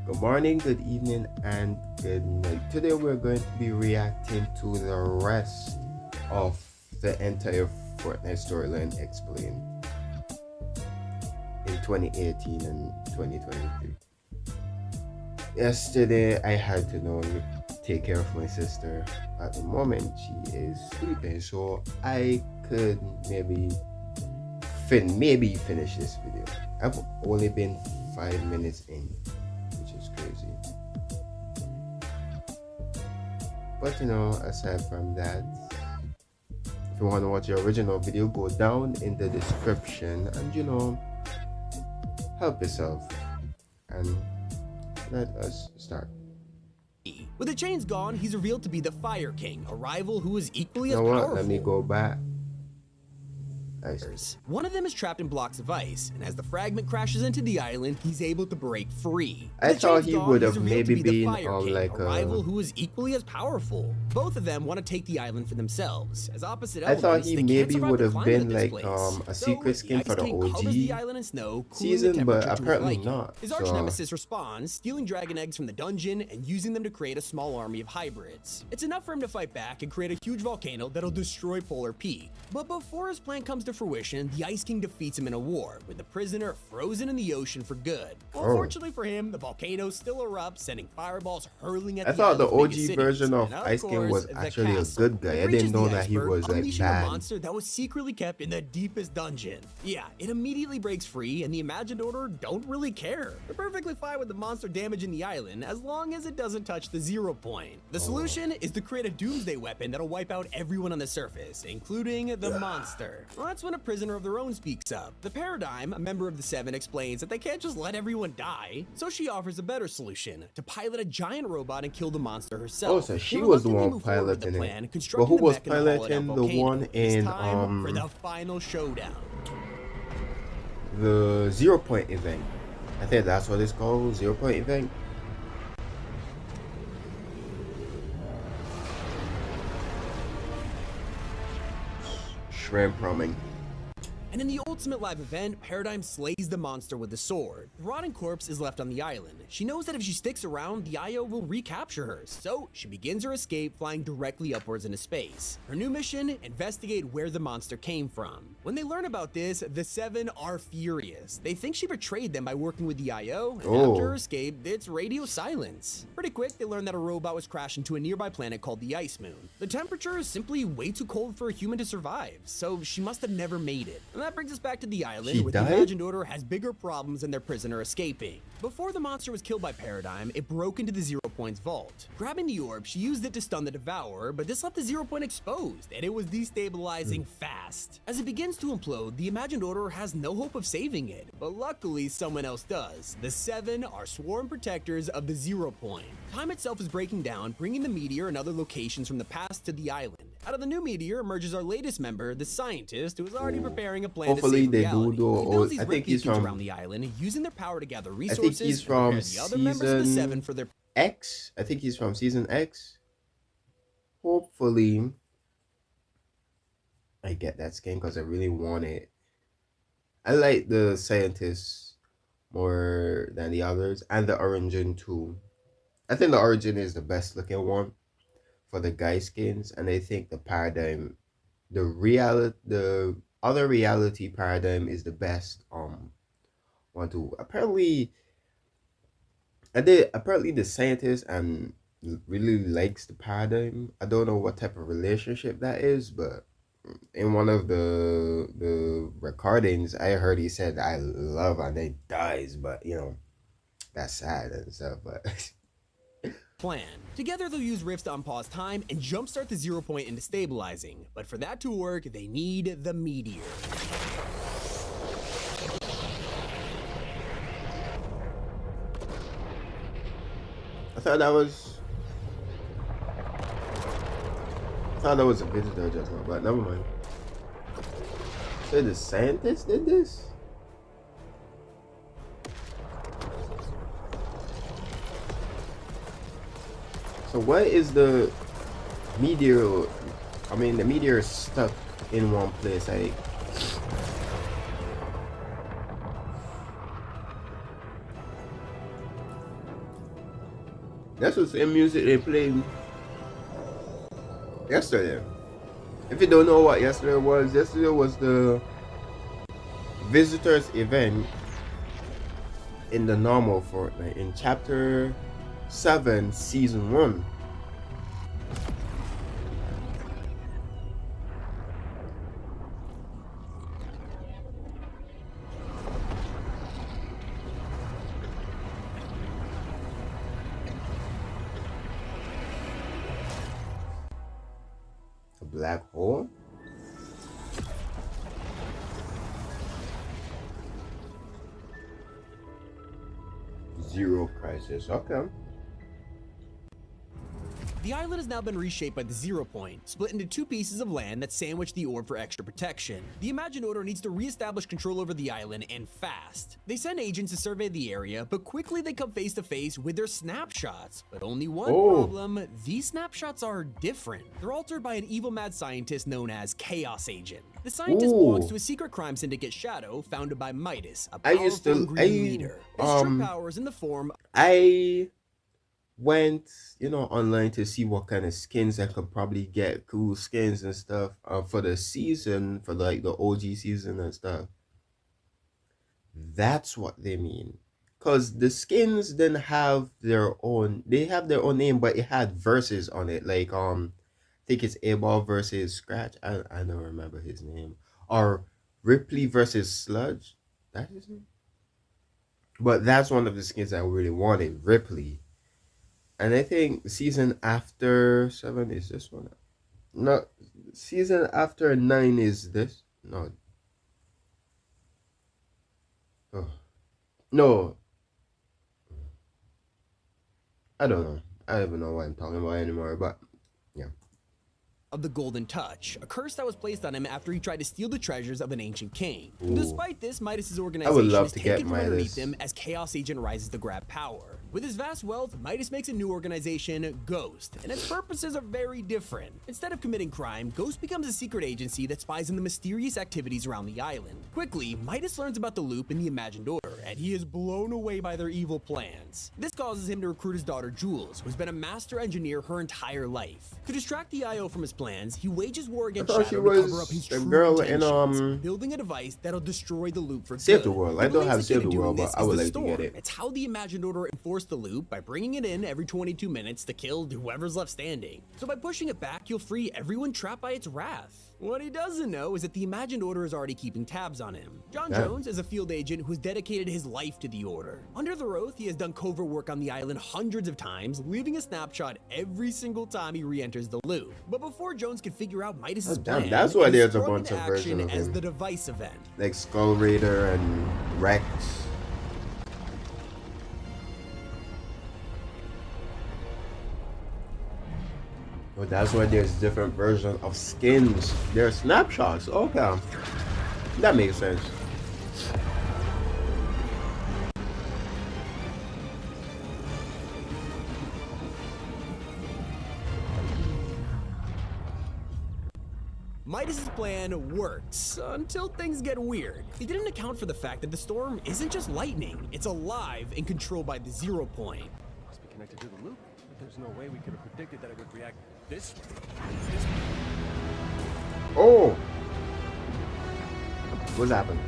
Good morning, good evening, and good night. Today we're going to be reacting to the rest of the entire Fortnite storyline explained in 2018 and 2023. Yesterday I had to take care of my sister. At the moment she is sleeping, so I could maybe finish this video. I've only been 5 minutes in, which is crazy. But aside from that, if you want to watch the original video, go down in the description and help yourself. And let us start. With the chains gone, he's revealed to be the Fire King, a rival who is equally You as know what? powerful. Let me go back. One of them is trapped in blocks of ice, and as the fragment crashes into the island, he's able to break free. I thought he would have maybe been like a rival who is equally as powerful. Both of them want to take the island for themselves. As opposite I thought he maybe would have been like a So, secret skin for the covers the OG island in snow, cooling the season, but temperature to his apparently liking. not. His arch nemesis responds, stealing dragon eggs from the dungeon and using them to create a small army of hybrids. It's enough for him to fight back and create a huge volcano that'll destroy Polar Peak. But before his plan comes to fruition, the Ice King defeats him in a war, with the prisoner frozen in the ocean for good. Unfortunately for him, the volcano still erupts, sending fireballs hurling at I the thought the island's OG biggest version cities. of And Ice King course, was the actually a castle. good guy. It I didn't reaches know the that he iceberg, was like unleashing a bad. monster that was secretly kept in the deepest dungeon. Yeah, it immediately breaks free, and the Imagined Order don't really care. They're perfectly fine with the monster damaging the island, as long as it doesn't touch the 0 point. The solution is to create a doomsday weapon that'll wipe out everyone on the surface, including the monster. Well, that's when a prisoner of their own speaks up. The Paradigm, a member of the Seven, explains that they can't just let everyone die, so she offers a better solution, to pilot a giant robot and kill the monster herself. Oh, so she was the one piloting it. But who was piloting the one in for the final showdown? the 0 point event? I think that's what it's called, 0 point event. Shrimp ramen. And in the ultimate live event, Paradigm slays the monster with the sword. The rotting corpse is left on the island. She knows that if she sticks around, the IO will recapture her, so she begins her escape, flying directly upwards into space. Her new mission, investigate where the monster came from. When they learn about this, the Seven are furious. They think she betrayed them by working with the IO, and after her escape, it's radio silence. Pretty quick, they learn that a robot was crashed into a nearby planet called the Ice Moon. The temperature is simply way too cold for a human to survive, so she must have never made it. And that brings us back to the island, where the Imagined Order has bigger problems than their prisoner escaping. Before the monster was killed by Paradigm, it broke into the 0 Point's vault. Grabbing the orb, she used it to stun the Devourer, but this left the 0 Point exposed, and it was destabilizing fast. As it begins to implode, the Imagined Order has no hope of saving it, but luckily someone else does. The Seven are sworn protectors of the 0 Point. Time itself is breaking down, bringing the meteor and other locations from the past to the island. Out of the new meteor emerges our latest member, the scientist, who is already preparing a plan Hopefully to save reality. He builds He I think he's from around the island, using their power to gather I resources. think he's from the other members of the Seven for their X. I think he's from season X. Hopefully I get that skin because I really want it. I like the scientists more than the others, and the origin too. I think the origin is the best looking one for the guy skins, and I think the paradigm, the other reality paradigm is the best one to apparently the scientist and really likes the paradigm. I don't know what type of relationship that is, but in one of the recordings I heard he said I love, and then dies, but that's sad and stuff, but plan. Together they'll use rifts to unpause time and jumpstart the 0 Point into stabilizing, but for that to work, they need the meteor. I thought that was a visitor just now, but never mind. So the scientist did this? So what is the meteor? I mean, the meteor is stuck in one place. That's the same music they played yesterday. If you don't know what yesterday was the visitors event in the normal Fortnite in chapter 7, season 1. A black hole? Zero crisis. Okay. The island has now been reshaped by the Zero Point, split into two pieces of land that sandwich the orb for extra protection. The Imagined Order needs to re-establish control over the island, and fast. They send agents to survey the area, but quickly they come face to face with their snapshots. But only one problem, these snapshots are different. They're altered by an evil mad scientist known as Chaos Agent. The scientist belongs to a secret crime syndicate Shadow, founded by Midas, a powerful green leader. His true power is in the form... I went, online to see what kind of skins I could probably get, cool skins and stuff, for the season, for like the OG season and stuff. That's what they mean. Cause the skins didn't have their own. They have their own name, but it had verses on it. Like I think it's A-Ball versus Scratch. I don't remember his name. Or Ripley versus Sludge. That is it. But that's one of the skins I really wanted, Ripley. And I think the season after 7 is this one. No, season after 9 is this. No. Oh. No. I don't know. I don't even know what I'm talking about anymore, but yeah. Of the Golden Touch, a curse that was placed on him after he tried to steal the treasures of an ancient king. Despite this, Midas's organization is taken from underneath him as Chaos Agent rises to grab power. With his vast wealth, Midas makes a new organization, Ghost, and its purposes are very different. Instead of committing crime, Ghost becomes a secret agency that spies on the mysterious activities around the island. Quickly, Midas learns about the Loop in the Imagined Order, and he is blown away by their evil plans. This causes him to recruit his daughter Jules, who's been a master engineer her entire life. To distract the IO from his plans, he wages war against Shadow to cover up his true intentions, building a device that'll destroy the Loop for good. Save the World. I don't have Save the World, but I would like to get it. It's how the Imagined Order enforced the Loop by bringing it in every 22 minutes to kill whoever's left standing. So by pushing it back, you'll free everyone trapped by its wrath. What he doesn't know is that the Imagined Order is already keeping tabs on him. John Jones is a field agent who's dedicated his life to the Order. Under their oath, he has done covert work on the island hundreds of times, leaving a snapshot every single time he re-enters the Loop. But before Jones could figure out Midas's plan, that's why there's a bunch of versions of as him. The device event. Like Skull Raider and Rex. Oh, that's why there's different versions of skins. They're snapshots. Okay. That makes sense. Midas's plan works, until things get weird. He didn't account for the fact that the storm isn't just lightning, it's alive and controlled by the Zero Point. Must be connected to the loop. But there's no way we could have predicted that it would react this way. Oh! What's happened?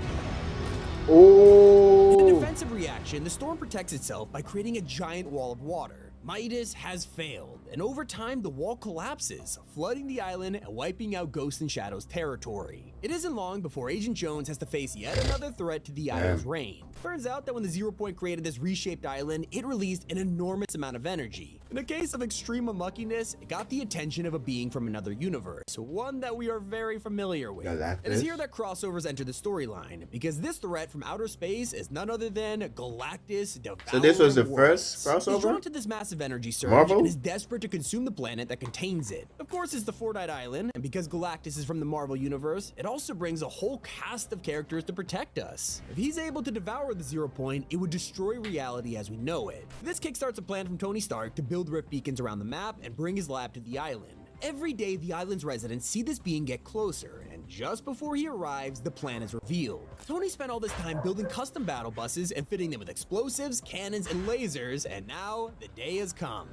Oh! In a defensive reaction, the storm protects itself by creating a giant wall of water. Midas has failed, and over time the wall collapses, flooding the island and wiping out Ghost and Shadow's territory. It isn't long before Agent Jones has to face yet another threat to the island's reign. Turns out that when the Zero Point created this reshaped island, it released an enormous amount of energy. In a case of extreme unluckiness, it got the attention of a being from another universe, one that we are very familiar with. It is here that crossovers enter the storyline, because this threat from outer space is none other than Galactus, Devourer. So this was the first crossover? He's drawn to this massive energy surge and is desperate to consume the planet that contains it. Of course, it's the Fortnite island, and because Galactus is from the Marvel universe, it also brings a whole cast of characters to protect us. If he's able to devour the Zero Point, it would destroy reality as we know it. This kickstarts a plan from Tony Stark to build rift beacons around the map and bring his lab to the island. Every day, the island's residents see this being get closer, and just before he arrives, the plan is revealed. Tony spent all this time building custom battle buses and fitting them with explosives, cannons, and lasers, and now the day has come.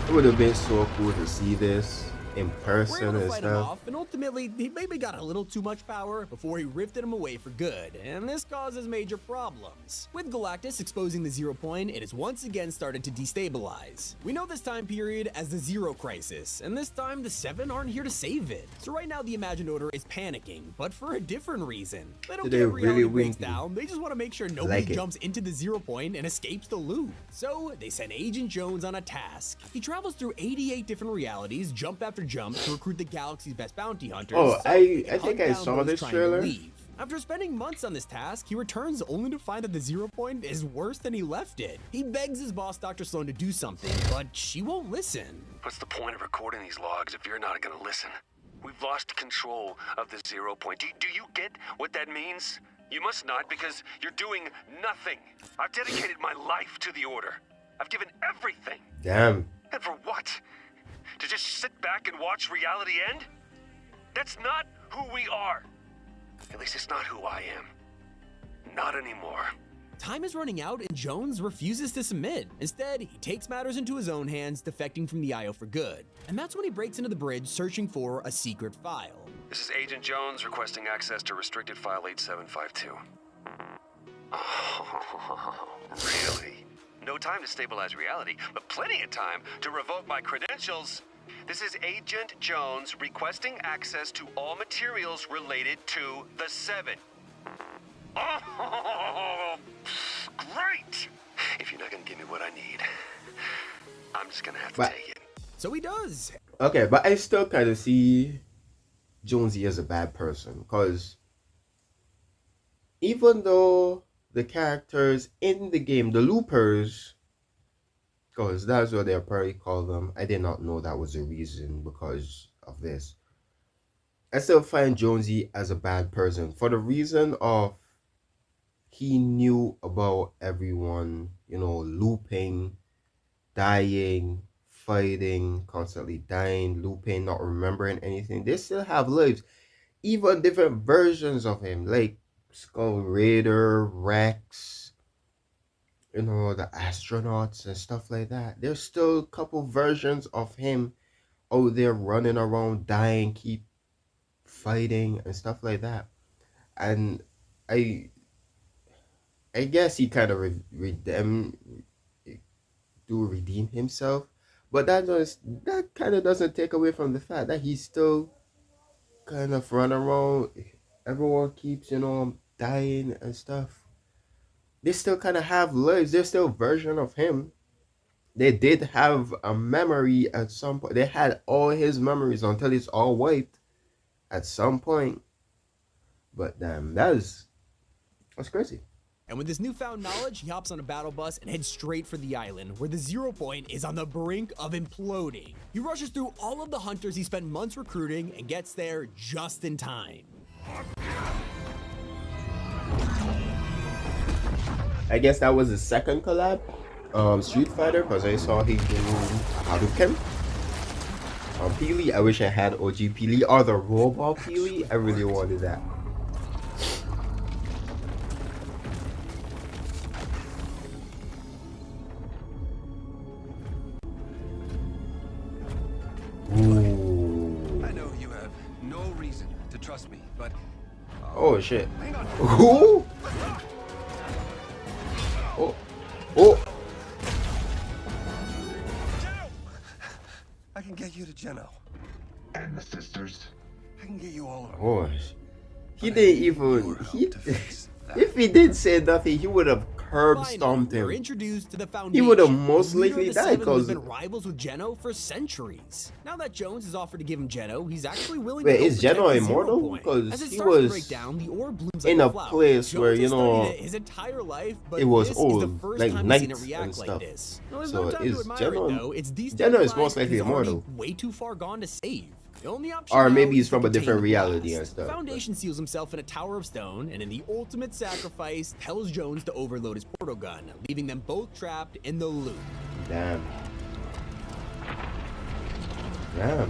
It would have been so cool to see this in We're able person to and fight him stuff. off, and ultimately, he maybe got a little too much power before he rifted him away for good, and this causes major problems. With Galactus exposing the Zero Point, it has once again started to destabilize. We know this time period as the Zero Crisis, and this time the Seven aren't here to save it. So right now the Imagined Order is panicking, but for a different reason. They don't So care they're if reality really breaks winky. down, they just want to make sure nobody like it. jumps into the Zero Point and escapes the loop. So they send Agent Jones on a task. He travels through 88 different realities, jump after jump, to recruit the galaxy's best bounty hunters. Oh, so they can I think hunt I down saw those this trying to trailer. leave. After spending months on this task, he returns only to find that the Zero Point is worse than he left it. He begs his boss, Dr. Sloan, to do something, but she won't listen. What's the point of recording these logs if you're not gonna listen? We've lost control of the Zero Point. Do you get what that means? You must not, because you're doing nothing. I've dedicated my life to the Order. I've given everything. Damn. And for what? To just sit back and watch reality end? That's not who we are. At least it's not who I am. Not anymore. Time is running out and Jones refuses to submit. Instead, he takes matters into his own hands, defecting from the IO for good. And that's when he breaks into the bridge searching for a secret file. This is Agent Jones requesting access to restricted file 8752. Oh, really? No time to stabilize reality, but plenty of time to revoke my credentials. This is Agent Jones requesting access to all materials related to the Seven. Oh, great! If you're not gonna give me what I need, I'm just gonna have to But- take it. So he does. Okay, but I still kind of see Jonesy as a bad person, because even though the characters in the game, the loopers, because that's what they probably call them, I did not know that was the reason because of this. I still find Jonesy as a bad person for the reason of he knew about everyone, looping, dying, fighting, constantly dying, looping, not remembering anything. They still have lives. Even different versions of him, like Skull Raider, Rex, the astronauts and stuff like that. There's still a couple versions of him out there running around, dying, keep fighting and stuff like that. And I guess he kind of redeem himself, but that kind of doesn't take away from the fact that he's still kind of run around. Everyone keeps dying and stuff. They still kind of have lives. There's still a version of him. They did have a memory at some point. They had all his memories until it's all wiped at some point. But damn, that's crazy. And with this newfound knowledge, he hops on a battle bus and heads straight for the island, where the Zero Point is on the brink of imploding. He rushes through all of the hunters he spent months recruiting and gets there just in time. I guess that was the second collab, Street Fighter, because I saw he do Hadouken. Peely, I wish I had OG Peely or the Robot Peely. I really wanted that. Ooh. I know you have no reason to trust me, but Oh shit. hang on. Ooh. Oh. Oh. Geno! I can get you to Geno. And the sisters. I can get you all over. Oh. He didn't even. If he did say nothing, he would have curb Finally, stomped we're him. introduced to the He Foundation. would have most the leader of likely the died Seven who's because. been rivals with Geno for centuries. Now that Jones has offered to give him Geno, he's actually willing Wait, to is protect Geno the Zero immortal? Point. Because As it he starts to was break down, the orb blooms in like a flower. place Jones where, has studied it his entire life, but it was this old, is the first like time he's seen it knights react and like stuff. this. Now, there's So no time is to admire Geno- it though. It's Geno is destabilized most and likely he's already immortal. way too far gone to save. The only option Or now maybe he's is to from a contain different the reality and blast. stuff. Foundation seals himself in a tower of stone, and in the ultimate sacrifice, tells Jones to overload his portal gun, leaving them both trapped in the loop. Damn. Damn.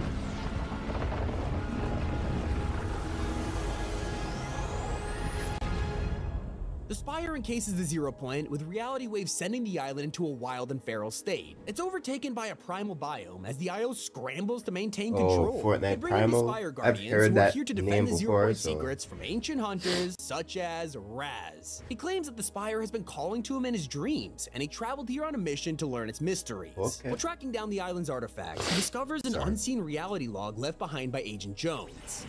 The Spire encases the Zero Point, with reality waves sending the island into a wild and feral state. It's overtaken by a primal biome as the IO scrambles to maintain Oh, control. Fortnite They bring in the Primal. Spire I've Guardians, heard who are that here to name defend the Zero before, Point so secrets from ancient hunters such as Raz. He claims that the Spire has been calling to him in his dreams, and he traveled here on a mission to learn its mysteries. Okay. While tracking down the island's artifacts, he discovers an unseen reality log left behind by Agent Jones.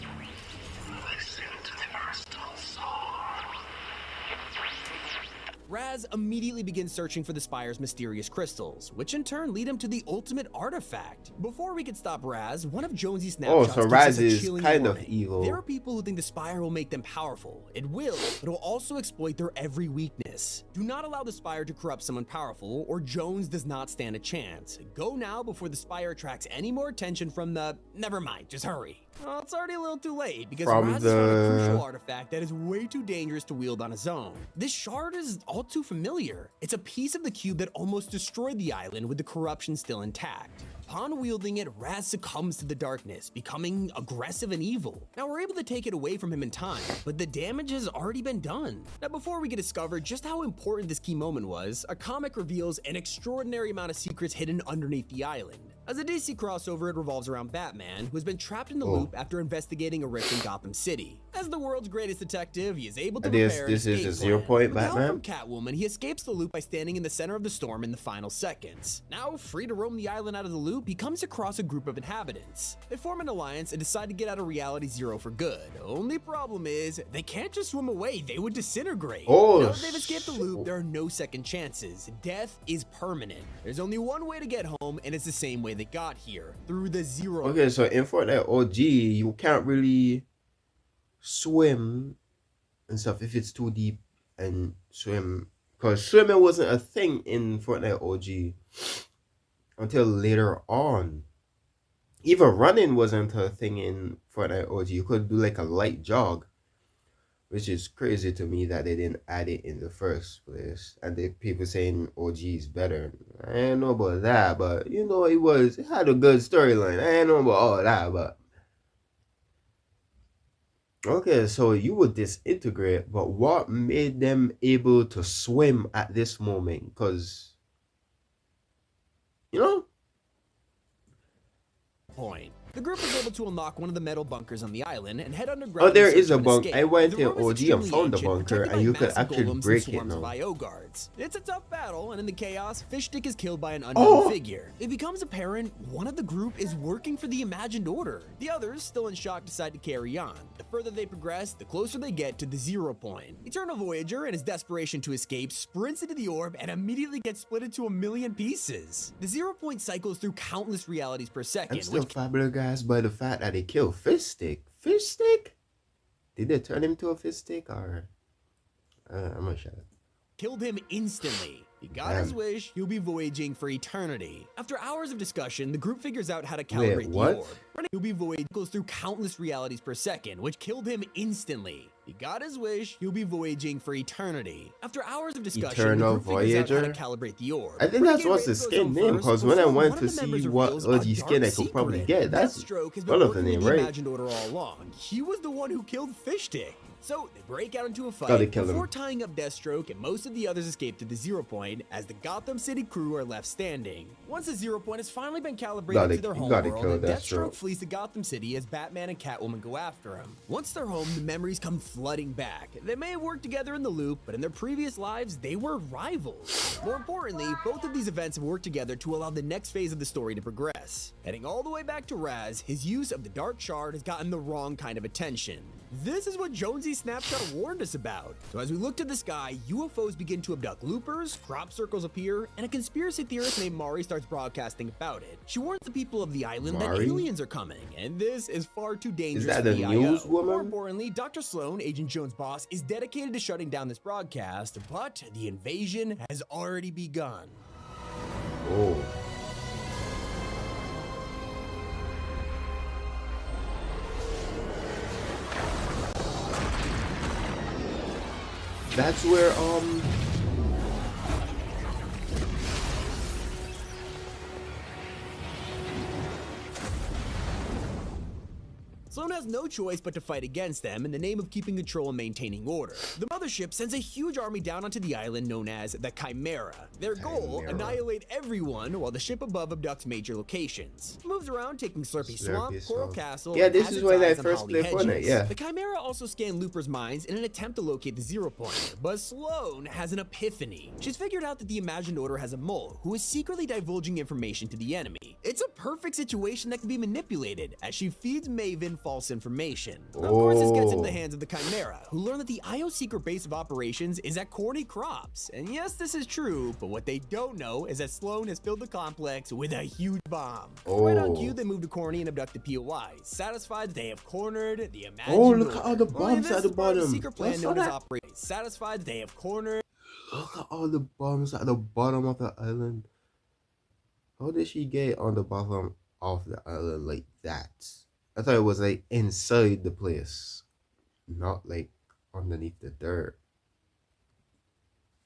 Listen to the crystal song. Raz immediately begins searching for the Spire's mysterious crystals, which in turn lead him to the ultimate artifact. Before we could stop Raz, one of Jonesy's snapshots so gives Raz us a is chilling kind of warning. evil. There are people who think the Spire will make them powerful. It will, but it will also exploit their every weakness. Do not allow the Spire to corrupt someone powerful, or Jones does not stand a chance. Go now before the Spire attracts any more attention from the... Never mind, just hurry. Well, it's already a little too late, because From Raz has found a crucial artifact that is way too dangerous to wield on his own. This shard is all too familiar. It's a piece of the cube that almost destroyed the island with the corruption still intact. Upon wielding it, Raz succumbs to the darkness, becoming aggressive and evil. Now, we're able to take it away from him in time, but the damage has already been done. Now, before we can discover just how important this key moment was, a comic reveals an extraordinary amount of secrets hidden underneath the island. As a DC crossover, it revolves around Batman, who has been trapped in the loop after investigating a rift in Gotham City. As the world's greatest detective, he is able to prepare an This is escape a Zero plan. Point With the help from Batman. Catwoman, he escapes the loop by standing in the center of the storm in the final seconds. Now, free to roam the island out of the loop, he comes across a group of inhabitants. They form an alliance and decide to get out of Reality Zero for good. Only problem is, they can't just swim away, they would disintegrate. Oh, Now that they've escaped the loop, there are no second chances. Death is permanent. There's only one way to get home, and it's the same way they got here, through the Zero. Okay, so in Fortnite OG, you can't really swim and stuff if it's too deep and swim, because swimming wasn't a thing in Fortnite OG until later on. Even running wasn't a thing in Fortnite OG. You could do like a light jog, which is crazy to me that they didn't add it in the first place. And the people saying OG is better. I ain't know about that, but you know, it had a good storyline. I ain't know about all that, but okay, so you would disintegrate, but what made them able to swim at this moment? Because, you know, Point. The group is able to unlock one of the metal bunkers on the island and head underground. oh, there in search is a of an bunk. escape. I went The to room is OG and extremely found the ancient, bunker, protected and by you could massive actually golems and break it swarms now. of IO guards. It's a tough battle, and in the chaos, Fishstick is killed by an unknown figure. It becomes apparent one of the group is working for the Imagined Order. The others, still in shock, decide to carry on. The further they progress, the closer they get to the Zero Point. Eternal Voyager, in his desperation to escape, sprints into the orb and immediately gets split into a million pieces. The Zero Point cycles through countless realities per second, I'm still which flabbergasted by the fact that they killed Fishstick. Fishstick? Did they turn him to a fishstick, or I'm gonna shut up. killed him instantly. He got his wish, he'll be voyaging for eternity. After hours of discussion, the group figures out how to calibrate what? the orb. He'll be voyaging goes through countless realities per second, which killed him instantly. He got his wish, he'll be voyaging for eternity. After hours of discussion, Eternal the group figures out Voyager? how to calibrate the orb. I think that's what's the skin name, because when I went to see what OG skin I could probably get, that's Deathstroke has one been of the working name, with the right? Imagined Order all along. He was the one who killed Fishstick. So they break out into a Gotta fight kill him. before tying up Deathstroke, and most of the others escape to the Zero Point as the Gotham City crew are left standing. Once the Zero Point has finally been calibrated to their home gotta world, kill and Deathstroke Deathstroke. flees to Gotham City as Batman and Catwoman go after him. Once they're home, the memories come flooding back. They may have worked together in the loop, but in their previous lives, they were rivals. More importantly, both of these events have worked together to allow the next phase of the story to progress. Heading all the way back to Raz, his use of the Dark Shard has gotten the wrong kind of attention. This is what Jonesy's snapshot warned us about. So as we look to the sky, UFOs begin to abduct loopers, crop circles appear, and a conspiracy theorist named Mari starts broadcasting about it. She warns the people of the island that Mari? aliens are coming, and this is far too dangerous that for the the IO. newswoman? More importantly, Dr. Sloan, Agent Jones' boss, is dedicated to shutting down this broadcast, but the invasion has already begun. Oh. That's where Sloane has no choice but to fight against them in the name of keeping control and maintaining order. The mothership sends a huge army down onto the island known as the Chimera. Their goal, Chimera. annihilate everyone while the ship above abducts major locations. Moves around taking Slurpy Swamp, Slurpy Coral Swamp. Castle, Yeah, and this has is its when I eyes on first Holly played Fortnite, Hedges. yeah. The Chimera also scanned Looper's minds in an attempt to locate the zero point, but Sloane has an epiphany. She's figured out that the Imagined Order has a mole who is secretly divulging information to the enemy. It's a perfect situation that can be manipulated as she feeds Maven false information. Of course, this gets into the hands of the Chimera, who learn that the IO's secret base of operations is at Corny Crops. And yes, this is true, but what they don't know is that Sloane has filled the complex with a huge bomb. Right on cue, they move to Corny and abduct the POI, satisfied that they have cornered the Imagined Oh, look Order. at all the Only bombs this at the is part of bottom. secret plan What's all known as that? Operation. Satisfied that they have cornered. look at all the bombs at the bottom of the island. How did she get on the bottom of the island like that? I thought it was like inside the place, not like underneath the dirt.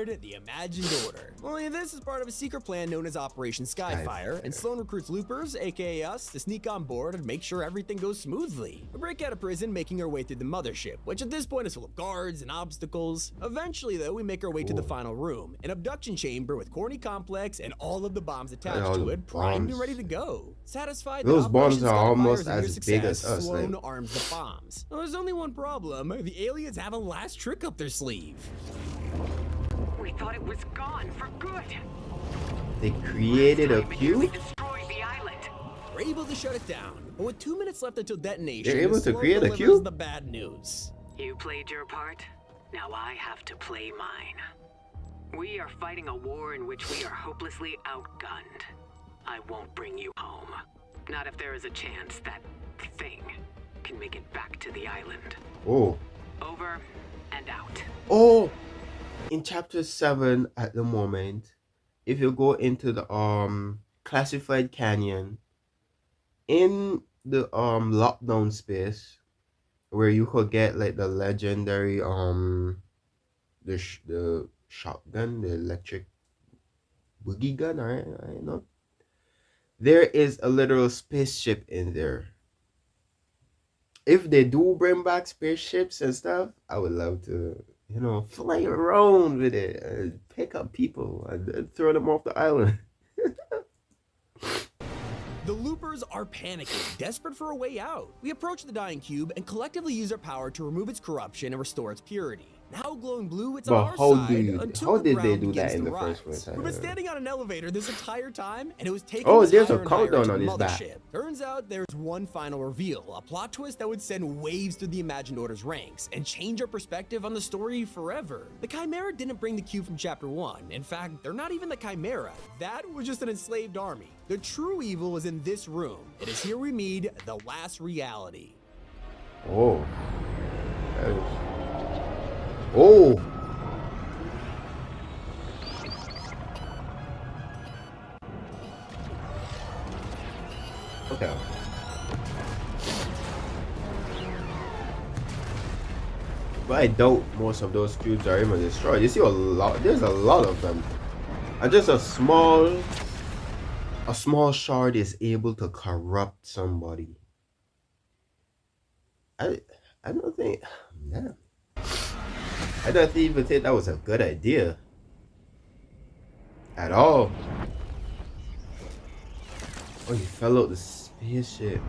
The Imagined Order. Only this is part of a secret plan known as Operation Skyfire, and Sloane recruits loopers, aka us, to sneak on board and make sure everything goes smoothly. We break out of prison, making our way through the mothership, which at this point is full of guards and obstacles. Eventually, though, we make our way to the final room, an abduction chamber with Corny Complex and all of the bombs attached all to the it, primed and bombs. ready to go. Satisfied Those that bombs Operation are Skyfire almost is a mere as big as success, us, Sloane like- arms the bombs. Well, there's only one problem. The aliens have a last trick up their sleeve. We thought it was gone for good. They created a We cube? destroyed the island. We're able to shut it down, but with 2 minutes left until detonation, They're able to Sloane create a delivers cube? the bad news. You played your part. Now I have to play mine. We are fighting a war in which we are hopelessly outgunned. I won't bring you home. Not if there is a chance that thing can make it back to the island. Oh. Over and out. Oh, in chapter 7 at the moment, if you go into the classified canyon in the lockdown space where you could get like the legendary the shotgun, the electric boogie gun, I don't know. There is a literal spaceship in there. If they do bring back spaceships and stuff, I would love to, fly around with it and pick up people and throw them off the island. The loopers are panicking, desperate for a way out. We approach the dying cube and collectively use our power to remove its corruption and restore its purity. Now glowing blue, it's But on our how side until the did they ground do begins that in to the rise. first place? We've been standing on an elevator this entire time, and it was taking Oh, us there's a higher and higher countdown to on the his back. mothership. Turns out there's one final reveal, a plot twist that would send waves through the Imagined Order's ranks and change our perspective on the story forever. The Chimera didn't bring the cube from chapter 1. In fact, they're not even the Chimera. That was just an enslaved army. The true evil is in this room. It is here we meet the last reality. Oh. That is... Oh. Okay. But I doubt most of those cubes are even destroyed. You see there's a lot of them. And just a small shard is able to corrupt somebody. I don't think, man. I don't even think that was a good idea. At all. Oh, he fell out the spaceship.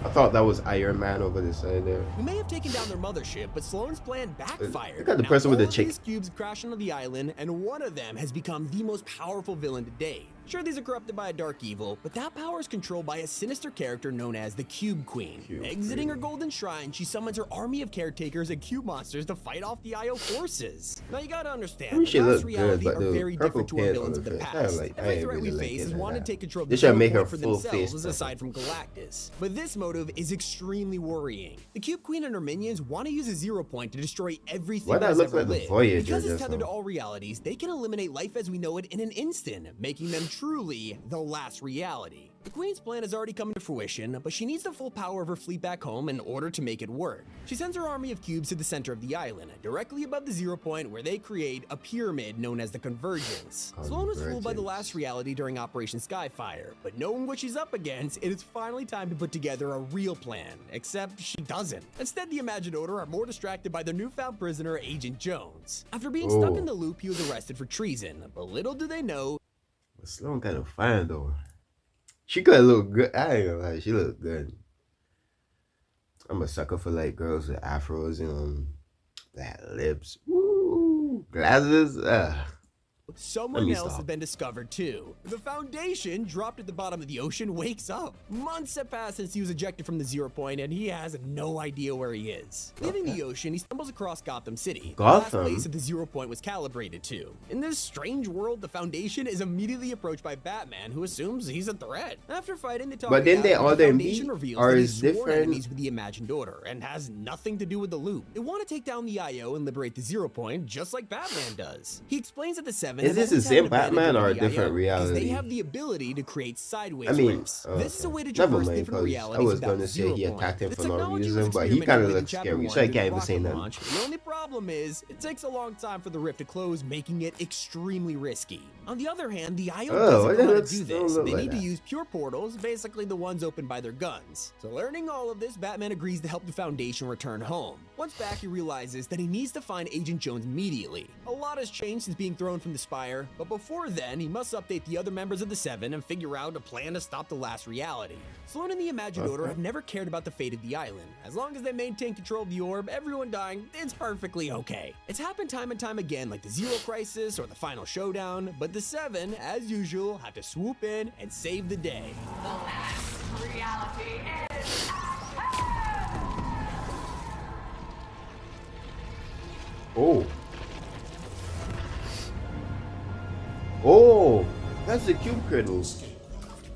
I thought that was Iron Man over the side there. We may have taken down their mothership, but Sloane's plan backfired. Look at the Now person with the all of chick. these cubes crash onto the island, and one of them has become the most powerful villain to date. Sure, these are corrupted by a dark evil, but that power is controlled by a sinister character known as the Cube Queen. Exiting her golden shrine, she summons her army of caretakers and cube monsters to fight off the IO forces. Now you gotta understand, She the look last good, reality but are the very purple different to our pants villains on of the the face, past. I Every ain't threat we really like face it is like wanting to that. take control of They the should zero make her point for full themselves, face aside from Galactus. But this motive is extremely worrying. The Cube Queen and her minions want to use a zero point to destroy everything Why that that has look ever like the lived. Voyager Because it's just tethered to now? all realities, they can eliminate life as we know it in an instant, making them truly the last reality. The Queen's plan has already come to fruition, but she needs the full power of her fleet back home in order to make it work. She sends her army of cubes to the center of the island, directly above the 0 point where they create a pyramid known as the Convergence. Sloane was fooled by the last reality during Operation Skyfire, but knowing what she's up against, it is finally time to put together a real plan, except she doesn't. Instead, the Imagineer are more distracted by their newfound prisoner, Agent Jones. After being stuck in the loop, he was arrested for treason, but little do they know, But Sloan kind of fine though. She could look good. I ain't gonna lie, she looked good. I'm a sucker for like girls with afros and that lips. Woo, glasses. someone else has been discovered too. The Foundation, dropped at the bottom of the ocean, wakes up. Months have passed since he was ejected from the 0 point, and he has no idea where he is. Leaving the ocean, he stumbles across Gotham City, the last place that the 0 point was calibrated to. In this strange world, the Foundation is immediately approached by Batman, who assumes he's a threat. After fighting, they talk. But then they all the them Foundation reveals that he's sworn enemies with the Imagined Order and has nothing to do with the loop. They want to take down the IO and liberate the 0 point, just like Batman does. He explains that the 7 is this the same Batman or a different reality? They have the ability to create sideways rips. Okay. This is a way to traverse different realities. I was going to say he attacked him for no reason, but he kind of looks scary, so I can't even say nothing. The only problem is, it takes a long time for the rift to close, making it extremely risky. On the other hand, the IO doesn't know how to do this. They need to use pure portals, basically the ones opened by their guns. So learning all of this, Batman agrees to help the Foundation return home. Once back, he realizes that he needs to find Agent Jones immediately. A lot has changed since being thrown from the spire, but before then, he must update the other members of the 7 and figure out a plan to stop the last reality. Sloane and the Imagined Order have never cared about the fate of the island. As long as they maintain control of the orb, everyone dying, it's perfectly okay. It's happened time and time again, like the Zero Crisis or the Final Showdown, but the 7, as usual, have to swoop in and save the day. The last reality is... Oh, that's the Cube Crittles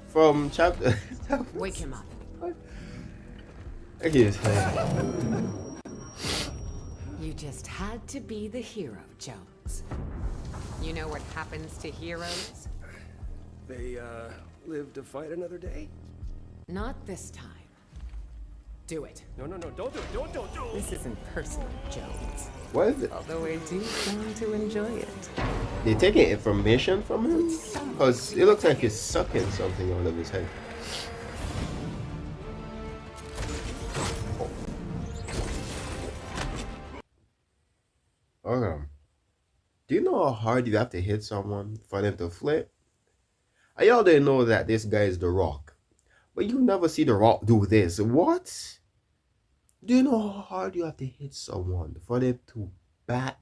from chapter. Wake him up. I guess. You just had to be the hero, Jones. You know what happens to heroes? They, live to fight another day? Not this time. Do it. No, don't do it, don't do it. This isn't personal, Jones. What is it? Although I do plan to enjoy it. They taking information from him? Because it looks like he's sucking something out of his head. Okay. Do you know how hard you have to hit someone for them to flip? I already know that this guy is The Rock. But you never see The Rock do this. What? Do you know how hard you have to hit someone for them to bat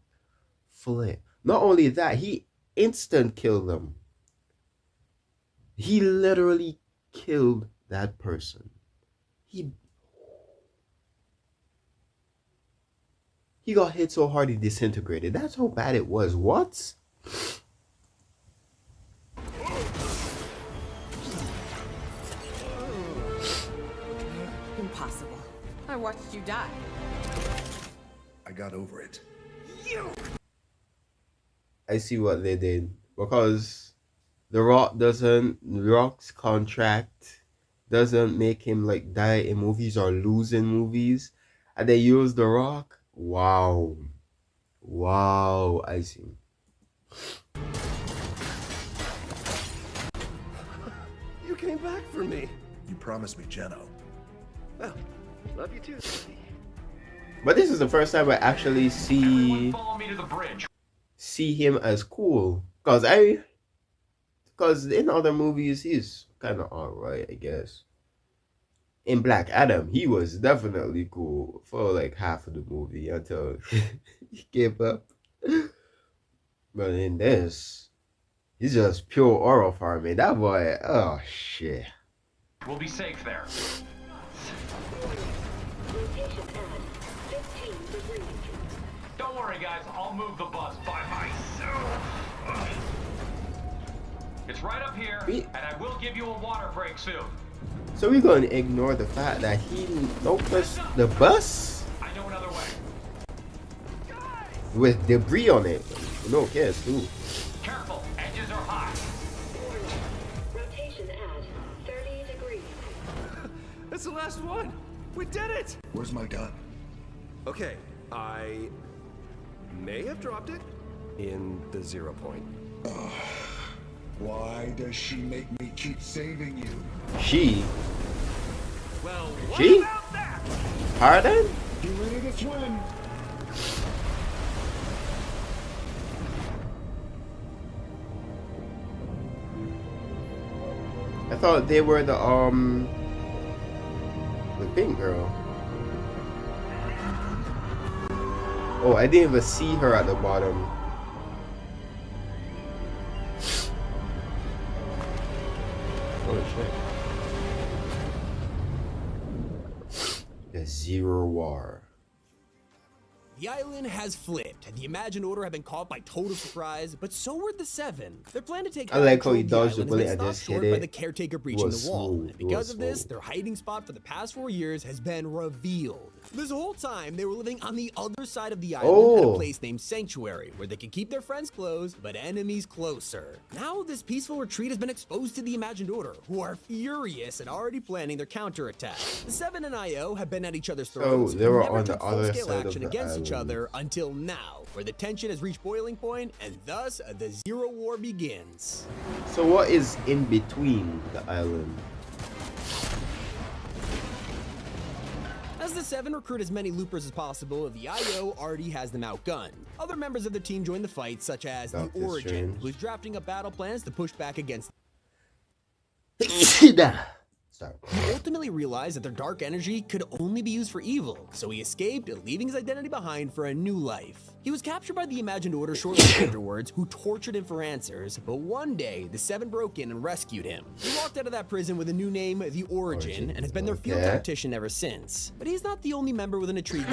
flip? Not only that, he instant killed them. He literally killed that person. He got hit so hard he disintegrated. That's how bad it was. What? Impossible. I watched you die. I got over it. I see what they did. Because The Rock's contract doesn't make him like die in movies or lose in movies. And they use The Rock. Wow. I see. You came back for me. You promised me, Jeno. Well, love you too, Stevie. But this is the first time I actually see him as cool. Because in other movies he's kind of alright, I guess. In Black Adam, he was definitely cool for like half of the movie until he gave up. But in this, he's just pure aura farming. That boy, oh shit. We'll be safe there. Don't worry, guys. I'll move the bus by myself. It's right up here, and I will give you a water break soon. So we're going to ignore the fact that he noticed the bus? I know another way. With debris on it. No cares too. Careful, edges are high. That's the last one. We did it. Where's my gun? Okay, I may have dropped it in the 0 point. Why does she make me keep saving you? She? Well, what She? about that? Pardon? You ready to swim? I thought they were the pink girl. Oh, I didn't even see her at the bottom. Oh shit. The Zero War. The island has flipped. The Imagined Order have been caught by total surprise, but so were the Seven. Their plan to take I like how control he of the dodged the island bullet has and been just stopped hit short by it. the caretaker breaching the Was wall. smooth. And It because was of this, smooth. their hiding spot for the past 4 years has been revealed. This whole time, they were living on the other side of the island at a Oh. place named Sanctuary, where they could keep their friends close, but enemies closer. Now, this peaceful retreat has been exposed to the Imagined Order, who are furious and already planning their counterattack. The Seven and IO have been at each other's throats, they were and never on the took other full-scale side of action the against each island. other until now, where the tension has reached boiling point, and thus the Zero War begins. So what is in between the island? As the Seven recruit as many loopers as possible, the IO already has them outgunned. Other members of the team join the fight, such as the Doctor Origin, Strange. who's drafting up battle plans to push back against. Sorry. He ultimately realized that their dark energy could only be used for evil, so he escaped, leaving his identity behind for a new life. He was captured by the Imagined Order shortly afterwards, who tortured him for answers, but one day, the Seven broke in and rescued him. He walked out of that prison with a new name, the Origin, and has been their field Okay. tactician ever since. But he's not the only member with an intriguing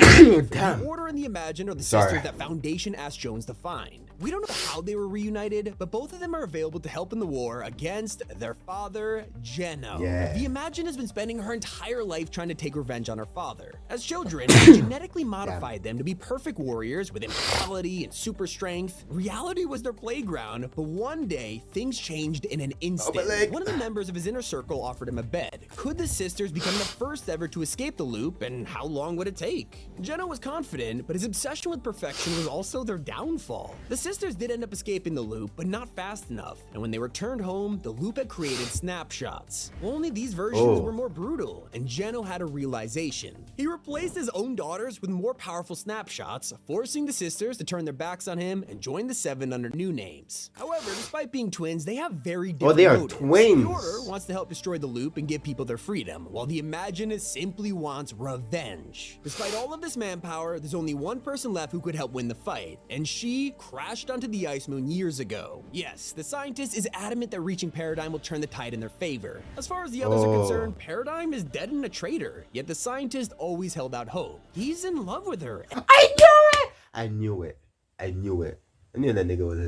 Damn. The Order and the Imagined are the Sorry. sisters that Foundation asked Jones to find. We don't know how they were reunited, but both of them are available to help in the war against their father, Geno. Yeah. The Imagined has been spending her entire life trying to take revenge on her father. As children, we genetically modified them to be perfect warriors with immortality and super strength. Reality was their playground, but one day, things changed in an instant. leg. One of the members of his inner circle offered him a bed. Could the sisters become the first ever to escape the loop, and how long would it take? Geno was confident, but his obsession with perfection was also their downfall. The sisters did end up escaping the loop, but not fast enough, and when they returned home, the loop had created snapshots. Only these versions were more brutal, and Geno had a realization. He replaced his own daughters with more powerful snapshots, forcing the sisters to turn their backs on him and join the Seven under new names. However, despite being twins, they have very different they are motives. twins. The Order wants to help destroy the loop and give people their freedom, while the Imagined simply wants revenge. Despite all of this manpower, there's only one person left who could help win the fight, and she crashed onto the Ice Moon years ago. Yes, the scientist is adamant that reaching Paradigm will turn the tide in their favor. As far as the others are concerned, Paradigm is dead and a traitor, yet the scientist always held out hope. He's in love with her. I knew it! I knew it. I knew it. I knew that nigga was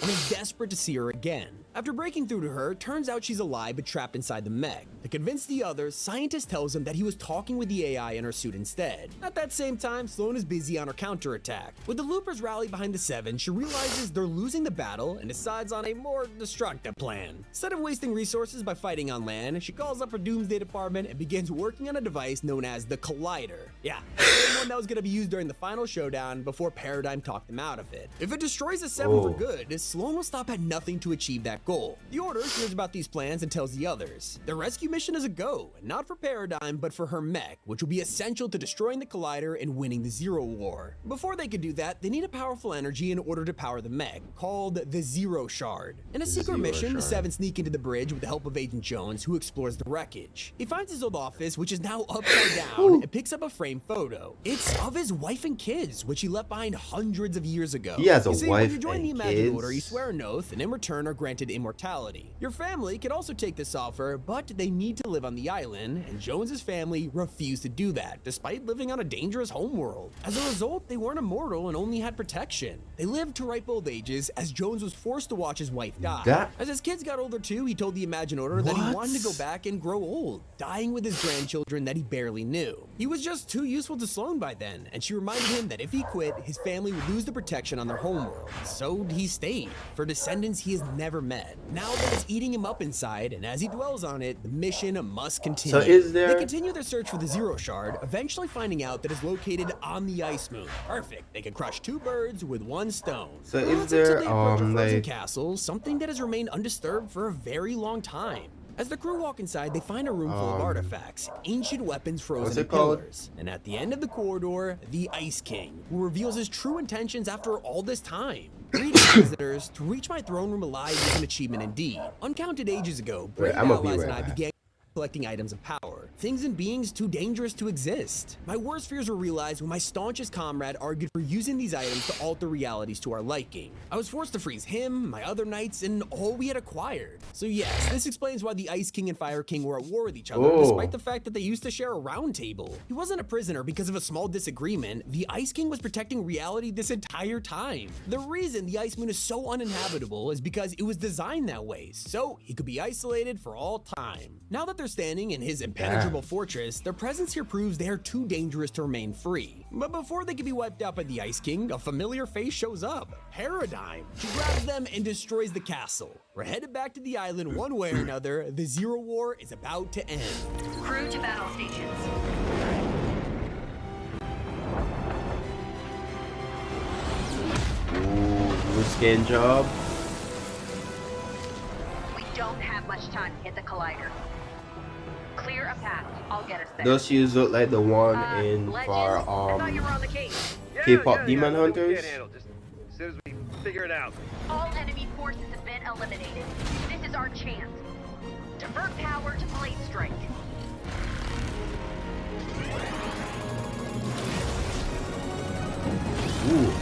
and is desperate to see her again. After breaking through to her, turns out she's alive but trapped inside the mech. To convince the others, scientist tells him that he was talking with the AI in her suit instead. At that same time, Sloane is busy on her counterattack. With the loopers rally behind the Seven, she realizes they're losing the battle and decides on a more destructive plan. Instead of wasting resources by fighting on land, she calls up her Doomsday department and begins working on a device known as the Collider. Yeah, the same one that was going to be used during the final showdown before Paradigm talked them out of it. If it destroys the Seven for good, Sloane will stop at nothing to achieve that goal. The Order hears about these plans and tells the others. The rescue mission is a go, not for Paradigm, but for her mech, which will be essential to destroying the Collider and winning the Zero War. Before they could do that, they need a powerful energy in order to power the mech, called the Zero Shard. In a secret Zero mission, the Shard. Seven sneak into the bridge with the help of Agent Jones, who explores the wreckage. He finds his old office, which is now upside down, and picks up a framed photo. It's of his wife and kids, which he left behind hundreds of years ago. He has a You see, wife when you join the and Imagined kids? Order, you swear an oath, and in return are granted immortality. Your family can also take this offer, but they need to live on the island, and Jones's family refused to do that, despite living on a dangerous homeworld. As a result, they weren't immortal and only had protection. They lived to ripe old ages, as Jones was forced to watch his wife die. As his kids got older too, he told the Imagined Order that he What? wanted to go back and grow old, dying with his grandchildren that he barely knew. He was just too useful to Sloane by then, and she reminded him that if he quit, his family would lose the protection on their homeworld. So he stayed, for descendants he has never met. met. Now that it's eating him up inside, and as he dwells on it, the mission must continue. So is there... They continue their search for the Zero Shard, eventually finding out that it's located on the Ice Moon. Perfect. They can crush two birds with one stone. So Well, is that's until there they approach a frozen like... castle, something that has remained undisturbed for a very long time. As the crew walk inside, they find a room full of artifacts, ancient weapons frozen in pillars. And at the end of the corridor, the Ice King, who reveals his true intentions after all this time. Greetings, visitors. To reach my throne room alive is an achievement indeed. Uncounted ages ago, brave allies and I began collecting items of power, things and beings too dangerous to exist. My worst fears were realized when my staunchest comrade argued for using these items to alter realities to our liking. I was forced to freeze him, my other knights, and all we had acquired. So yes, this explains why the Ice King and Fire King were at war with each other, despite the fact that they used to share a round table. He wasn't a prisoner because of a small disagreement. The Ice King was protecting reality this entire time. The reason the Ice Moon is so uninhabitable is because it was designed that way, so he could be isolated for all time. Now that they're standing in his impenetrable fortress, their presence here proves they are too dangerous to remain free. But before they can be wiped out by the Ice King, a familiar face shows up, Paradigm. She grabs them and destroys the castle. We're headed back to the island one way or another. The Zero War is about to end. Crew to battle stations. Ooh, skin job. We don't have much time to hit the collider. Clear a path. I'll get us there. Those shoes look like the one in Legend, for I thought you were on the case. K-pop Demon Hunters. Just as soon as we figure it out. All enemy forces have been eliminated. This is our chance. Divert power to Blade Strike. Ooh.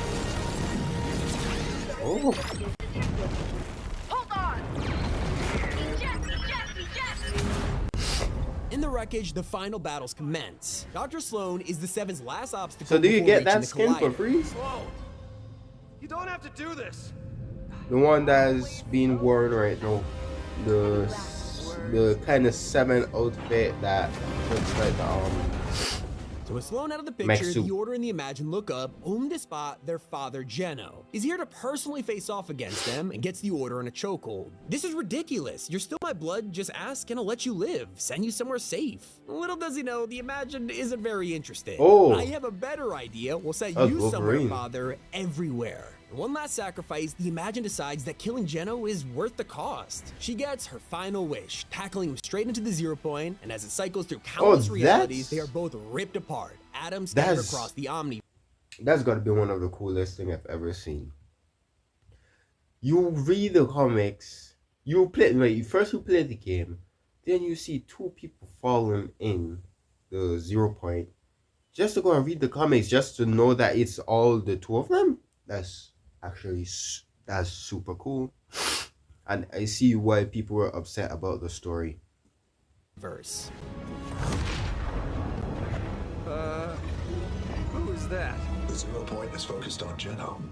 Oh. Hold on! Eject! In the wreckage, the final battles commence. Dr. Sloan is the Seven's last obstacle. So do you before get reaching that the skin for collider. free? Whoa! You don't have to do this. The one that's being worn right now. The kind of 7 outfit that looks like So with Sloan out of the Mech picture, suit. the Order and the Imagined look up, only to spot their father Geno. He's here to personally face off against them and gets the Order in a chokehold. This is ridiculous. You're still my blood, just ask and I'll let you live. Send you somewhere safe. Little does he know, the Imagined isn't very interested. Oh. I have a better idea. We'll send That's you somewhere, Wolverine. father, everywhere. In one last sacrifice, the Imagined decides that killing Geno is worth the cost. She gets her final wish, tackling him straight into the 0 point, and as it cycles through countless realities, they are both ripped apart. Atoms scattered across the Omni. That's gotta be one of the coolest things I've ever seen. You read the comics, you play first you play the game, then you see 2 people falling in the 0 point. Just to go and read the comics, just to know that it's all the 2 of them. That's actually that's super cool, and I see why people were upset about the story. Verse. Who is that? The 0 point is focused on Geno.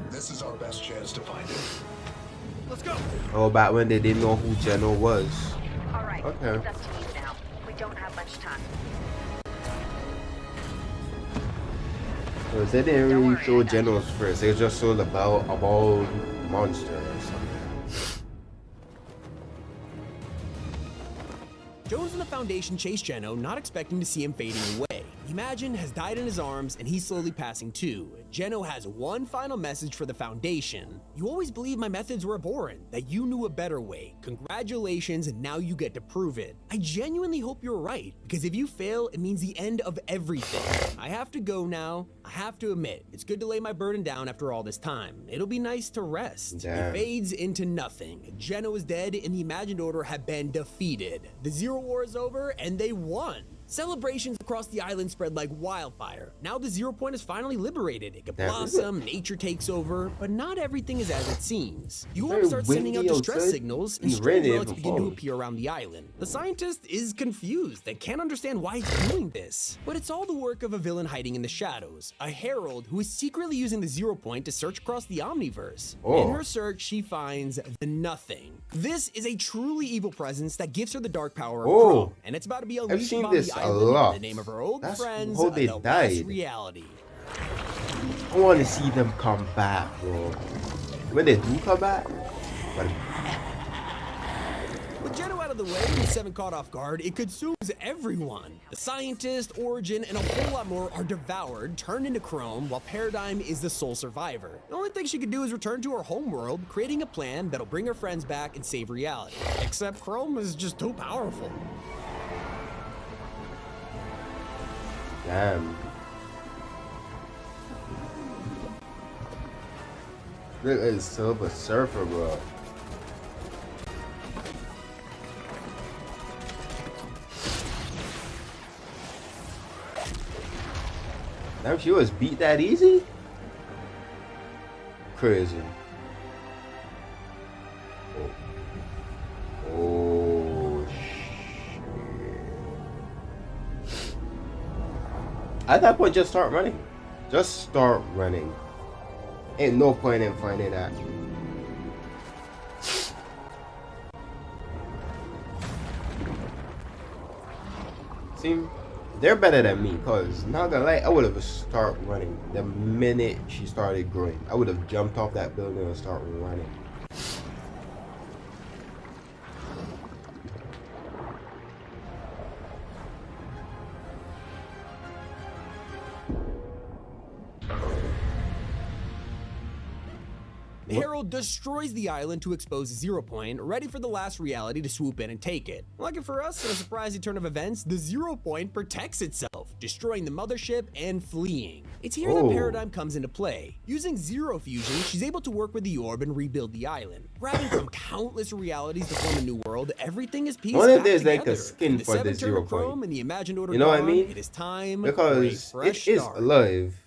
This is our best chance to find him. Let's go. Oh, back when they didn't know who Geno was. All right, Okay. it's up to you now. We don't have much time. Because they didn't really show Genos first. They just showed a bald monster or something. Jones and the Foundation chase Geno, not expecting to see him fading away. Imagine has died in his arms and he's slowly passing too. Geno has one final message for the Foundation. You always believed my methods were abhorrent, that you knew a better way. Congratulations, and now you get to prove it. I genuinely hope you're right, because if you fail, it means the end of everything. I have to go now. I have to admit, it's good to lay my burden down after all this time. It'll be nice to rest. Damn. It fades into nothing. Geno is dead and the Imagined Order have been defeated. The Zero War is over and they won. Celebrations across the island spread like wildfire. Now the 0 point is finally liberated. It can blossom, nature takes over, but not everything is as it seems. You all start sending out distress signals, and strange relics begin to appear around the island. The scientist is confused and can't understand why he's doing this. But it's all the work of a villain hiding in the shadows, a herald who is secretly using the 0 point to search across the Omniverse. In her search, she finds the Nothing. This is a truly evil presence that gives her the dark power of Chrome, and it's about to be unleashed seen upon this the a island lot. in the name of her old That's friends, how they the died. Last Reality. I want to see them come back, bro. When they do come back, But With Geno out of the way and the 7 caught off guard, it consumes everyone. The scientist, Origin, and a whole lot more are devoured, turned into Chrome, while Paradigm is the sole survivor. The only thing she can do is return to her homeworld, creating a plan that'll bring her friends back and save reality. Except Chrome is just too powerful. damn. Look at Silver Surfer, bro. Damn, she was beat that easy? Crazy. Oh, oh shit. At that point, just start running. Just start running. Ain't no point in finding that. See, they're better than me, cause not gonna lie, I would have started running the minute she started growing. I would have jumped off that building and started running. Harold destroys the island to expose Zero Point, ready for the last reality to swoop in and take it. Lucky for us, in a surprising turn of events, the Zero Point protects itself, destroying the mothership and fleeing. It's here that Paradigm comes into play. Using Zero Fusion, she's able to work with the orb and rebuild the island. Grabbing from countless realities to form a new world, everything is pieced One of back there's together. like a skin The for the seventh turn Zero of Chrome Point. and the imagined order You know what I gone, mean? It is time for a Because fresh it is start. alive.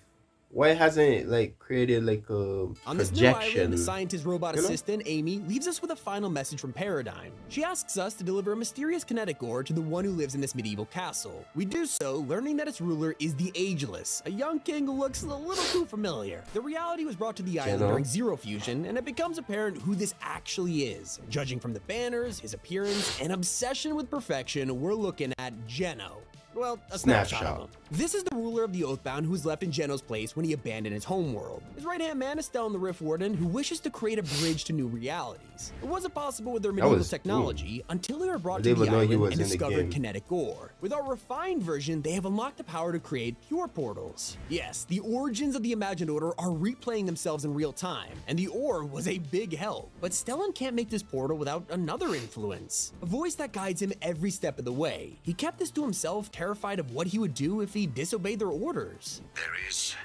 Why hasn't it like created like a On this new island, projection? the scientist robot You know? assistant, Amy, leaves us with a final message from Paradigm. She asks us to deliver a mysterious kinetic ore to the one who lives in this medieval castle. We do so, learning that its ruler is the Ageless, a young king who looks a little too familiar. The reality was brought to the island Geno? during Zero Fusion, and it becomes apparent who this actually is. Judging from the banners, his appearance, and obsession with perfection, we're looking at Geno. Well, a snapshot of him. This is the ruler of the Oathbound who was left in Geno's place when he abandoned his homeworld. His right-hand man is Stellan the Rift Warden, who wishes to create a bridge to new realities. It wasn't possible with their medieval was technology until they were brought I to didn't the even know he island was and in the discovered game. kinetic ore. With our refined version, they have unlocked the power to create pure portals. Yes, the origins of the Imagined Order are replaying themselves in real time, and the ore was a big help. But Stellan can't make this portal without another influence. A voice that guides him every step of the way. He kept this to himself, terrified of what he would do if he disobeyed their orders. There is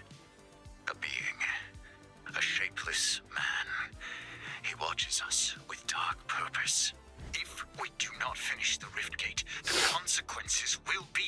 a being, a shapeless man. He watches us with dark purpose. If we do not finish the rift gate, the consequences will be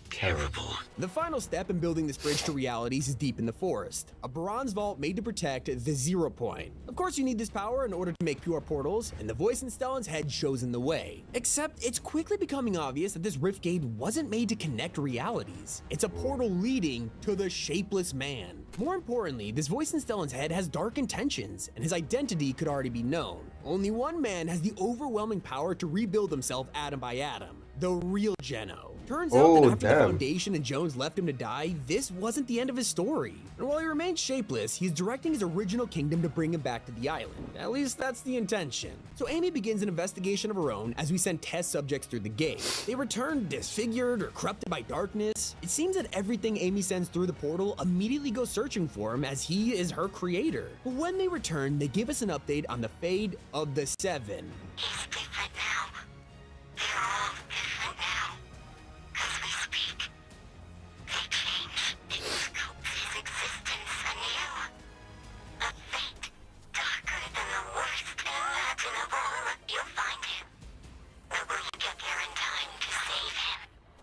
terrible. The final step in building this bridge to realities is deep in the forest, a bronze vault made to protect the Zero Point. Of course, you need this power in order to make pure portals, and the voice in Stellan's head shows in the way. Except, it's quickly becoming obvious that this rift gate wasn't made to connect realities. It's a portal leading to the Shapeless Man. More importantly, this voice in Stellan's head has dark intentions, and his identity could already be known. Only one man has the overwhelming power to rebuild himself atom by atom, the real Geno. Turns out that after the Foundation and Jones left him to die, this wasn't the end of his story. And while he remains shapeless, he's directing his original kingdom to bring him back to the island. At least that's the intention. So Amy begins an investigation of her own as we send test subjects through the gate. They return disfigured or corrupted by darkness. It seems that everything Amy sends through the portal immediately goes searching for him, as he is her creator. But when they return, they give us an update on the fate of the Seven. He's different now. They're all different now. As we speak, they change and sculpt his existence anew. A fate darker than the worst imaginable. You'll find him. But will you get there in time to save him?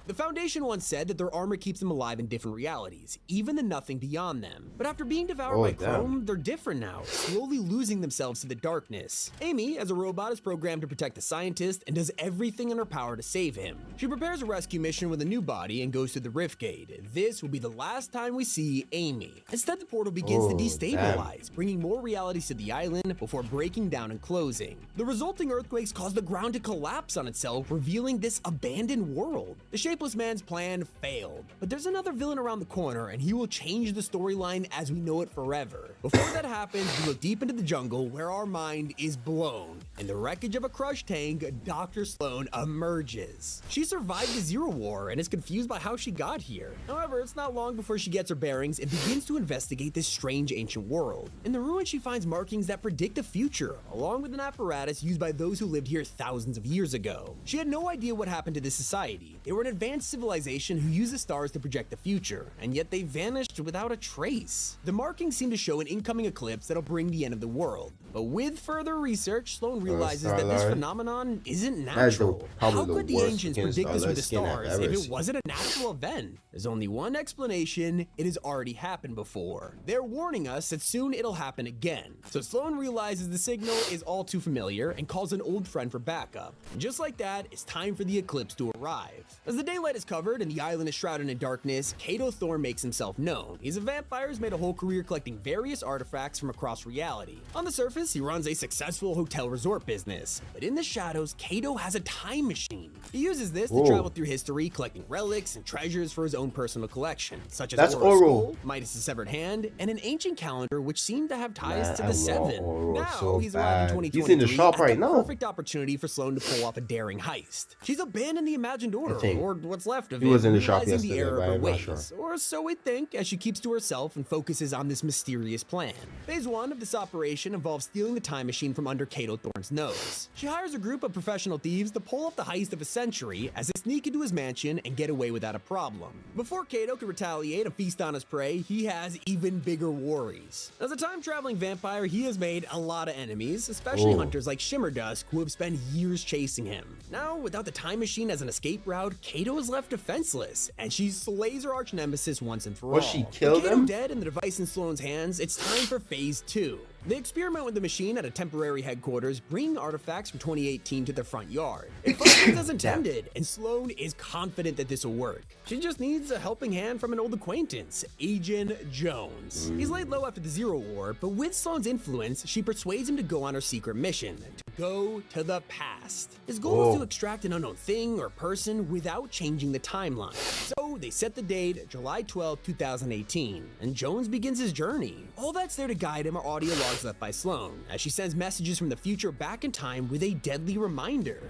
The Foundation once said that their armor keeps them alive in different realities, even the nothing beyond them. But after being devoured by Chrome, they're different now, slowly losing themselves to the darkness. Amy, as a robot, is programmed to protect the scientist and does everything in her power to save him. She prepares a rescue mission with a new body and goes through the Rift Gate. This will be the last time we see Amy. Instead, the portal begins to destabilize, bringing more realities to the island before breaking down and closing. The resulting earthquakes cause the ground to collapse on itself, revealing this abandoned world. The Shapeless Man's plan failed, but there's another villain around the corner and he will change the storyline as we know it forever. Before that happens, we look deep into the jungle where our mind is blown. In the wreckage of a crush tank, Dr. Sloan emerges. She survived the Zero War and is confused by how she got here. However, it's not long before she gets her bearings and begins to investigate this strange ancient world. In the ruins, she finds markings that predict the future, along with an apparatus used by those who lived here thousands of years ago. She had no idea what happened to this society. They were an advanced civilization who used the stars to project the future, and yet they vanished without a trace. The markings seem to show an incoming eclipse that'll bring the end of the world. But with further research, Sloan realizes that this phenomenon isn't natural. How could the ancients predict this with the stars if it wasn't a natural event? There's only one explanation: it has already happened before. They're warning us that soon it'll happen again. So Sloan realizes the signal is all too familiar and calls an old friend for backup. And just like that, it's time for the eclipse to arrive. As the daylight is covered and the island is shrouded in darkness, Cato Thorne makes himself known. He's a vampire who's made a whole career collecting various artifacts from across reality. On the surface, he runs a successful hotel resort business, but in the shadows, Cato has a time machine. He uses this to travel through history, collecting relics and treasures for his own personal collection, such as Aurora's skull, Midas' severed hand, and an ancient calendar which seemed to have ties to the Seven. Now he's arrived in 2023 He's in the shop right now. Perfect opportunity for Sloan to pull off a daring heist. She's abandoned the imagined order, or what's left of it, was in the shop realizing the yesterday, error but of her I'm not ways, sure. or so we think, as she keeps to herself and focuses on this mysterious plan. Phase 1 of this operation involves stealing the time machine from under Cato Thorne's nose. She hires a group of professional thieves to pull off the heist of a century as they sneak into his mansion and get away without a problem. Before Cato can retaliate and feast on his prey, he has even bigger worries. As a time-traveling vampire, he has made a lot of enemies, especially hunters like Shimmerdusk, who have spent years chasing him. Now, without the time machine as an escape route, Cato is left defenseless, and she slays her arch-nemesis once and for all. Was she killed With Cato him? dead and the device in Sloan's hands, it's time for Phase 2. They experiment with the machine at a temporary headquarters, bringing artifacts from 2018 to their front yard. It functions as intended, and Sloan is confident that this will work. She just needs a helping hand from an old acquaintance, Agent Jones. He's laid low after the Zero War, but with Sloan's influence, she persuades him to go on her secret mission, to go to the past. His goal is to extract an unknown thing or person without changing the timeline. So they set the date, July 12, 2018, and Jones begins his journey. All that's there to guide him are audio logs left by Sloan, as she sends messages from the future back in time with a deadly reminder.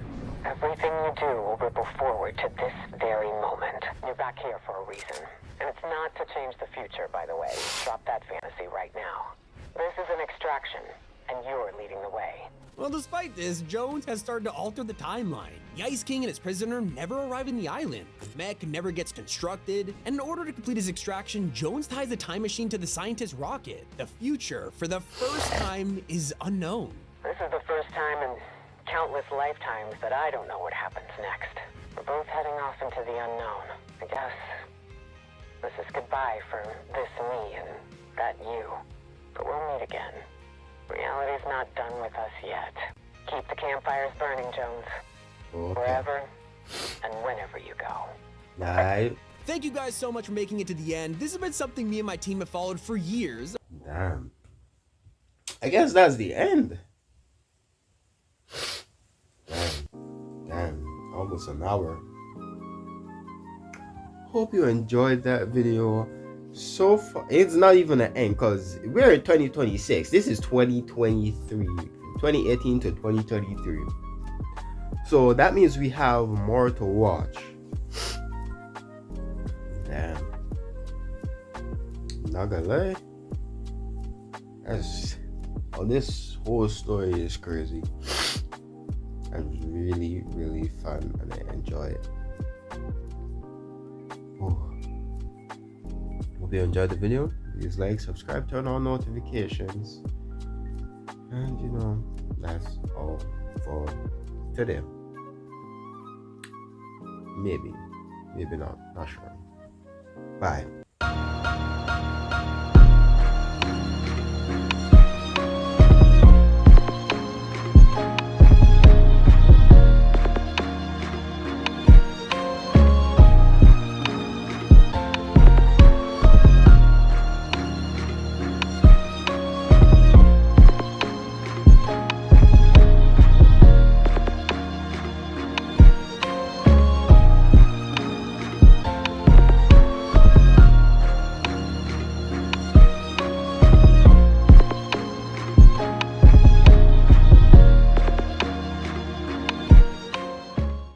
Everything you do will ripple forward to this very moment. You're back here for a reason. And it's not to change the future, by the way. Drop that fantasy right now. This is an extraction, and you're leading the way. Well, despite this, Jones has started to alter the timeline. The Ice King and his prisoner never arrive in the island. The mech never gets constructed, and in order to complete his extraction, Jones ties the time machine to the scientist's rocket. The future, for the first time, is unknown. This is the first time in countless lifetimes that I don't know what happens next. We're both heading off into the unknown. I guess this is goodbye for this me and that you. But we'll meet again. Reality's not done with us yet. Keep the campfires burning, Jones. Wherever and whenever you go. Right. Thank you guys so much for making it to the end. This has been something me and my team have followed for years. Damn. I guess that's the end. Damn. Almost an hour. Hope you enjoyed that video. So far, it's not even an end because we're in 2026. This is 2023, 2018 to 2023. So that means we have more to watch. Damn. Not gonna lie. This whole story is crazy. And really, really fun, and I enjoy it. Oh. Hope you enjoyed the video. Please like, subscribe, turn on notifications. And you know, that's all for today. Maybe not sure. Bye.